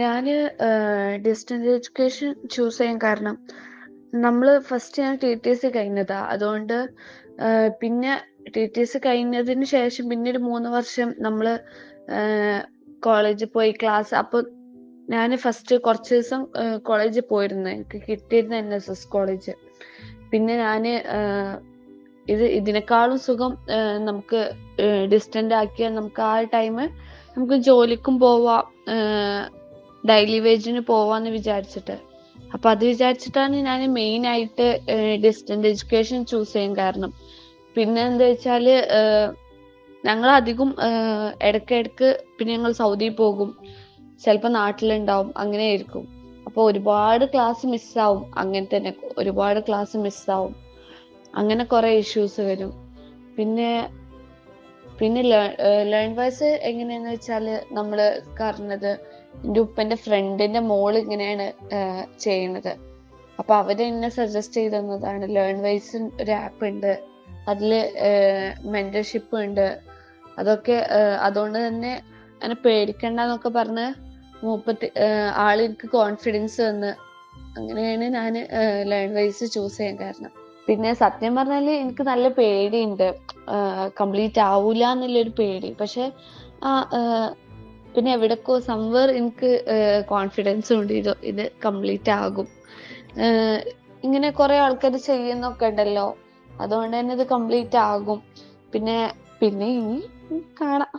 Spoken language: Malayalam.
ഞാന് ഡിസ്റ്റൻസ് എഡ്യൂക്കേഷൻ ചൂസ് ചെയ്യാൻ കാരണം നമ്മള് ഫസ്റ്റ് ഞാൻ ടി.ടി.സി കഴിഞ്ഞതാ. അതുകൊണ്ട് പിന്നെ ടി.ടി.സി കഴിഞ്ഞതിന് ശേഷം പിന്നെ ഒരു 3 വർഷം നമ്മള് കോളേജിൽ പോയി ക്ലാസ്. അപ്പൊ ഞാന് ഫസ്റ്റ് കുറച്ച് ദിവസം കോളേജിൽ പോയിരുന്നു. എനിക്ക് കിട്ടിയിരുന്ന NSS കോളേജ്. പിന്നെ ഞാന് ഇതിനേക്കാളും സുഖം നമുക്ക് ഡിസ്റ്റന്റ് ആക്കിയാൽ നമുക്ക് ആ ടൈം നമുക്ക് ജോലിക്കും പോവാം, ഡെയിലി വേജിന് പോവാന്ന് വിചാരിച്ചിട്ട്. അപ്പൊ അത് വിചാരിച്ചിട്ടാണ് ഞാൻ മെയിൻ ആയിട്ട് ഡിസ്റ്റന്റ് എഡ്യൂക്കേഷൻ ചൂസ് ചെയ്യാൻ കാരണം. പിന്നെ എന്താ വെച്ചാല് ഞങ്ങൾ അധികം ഇടയ്ക്കിടയ്ക്ക് പിന്നെ ഞങ്ങൾ സൗദി പോകും, ചിലപ്പോൾ നാട്ടിലുണ്ടാവും, അങ്ങനെ ആയിരിക്കും. അപ്പൊ ഒരുപാട് ക്ലാസ് മിസ്സാവും. അങ്ങനെ തന്നെ ഒരുപാട് ക്ലാസ് മിസ്സാവും. അങ്ങനെ കുറെ ഇഷ്യൂസ് വരും. പിന്നെ പിന്നെ ലേൺ വൈസ് എങ്ങനെയാന്ന് വെച്ചാല് നമ്മള് പറഞ്ഞത് എൻ്റെ ഉപ്പന്റെ ഫ്രണ്ടിന്റെ മോള് ഇങ്ങനെയാണ് ചെയ്യണത്. അപ്പൊ അവര് എന്നെ സജസ്റ്റ് ചെയ്ത് തന്നതാണ്. ലേൺ വൈസ് ഒരു ആപ്പ് ഉണ്ട്, അതില് മെന്റർഷിപ്പ് ഉണ്ട്. അതൊക്കെ അതുകൊണ്ട് തന്നെ അങ്ങനെ പേടിക്കണ്ടെന്നൊക്കെ പറഞ്ഞ് ആള് എനിക്ക് കോൺഫിഡൻസ് തന്ന്. അങ്ങനെയാണ് ഞാൻ ലേൺ വൈസ് ചൂസ് ചെയ്യാൻ കാരണം. പിന്നെ സത്യം പറഞ്ഞാല് എനിക്ക് നല്ല പേടിയുണ്ട്, കംപ്ലീറ്റ് ആവൂല എന്നുള്ളൊരു പേടി. പക്ഷെ പിന്നെ എവിടേക്കോ സംവേർ എനിക്ക് കോൺഫിഡൻസും ഉണ്ട് ഇത് കംപ്ലീറ്റ് ആകും. ഇങ്ങനെ കുറെ ആൾക്കാർ ചെയ്യുന്നൊക്കെ ഉണ്ടല്ലോ, അതുകൊണ്ട് തന്നെ ഇത് കംപ്ലീറ്റ് ആകും. പിന്നെ പിന്നെ ഇനി കാണാം.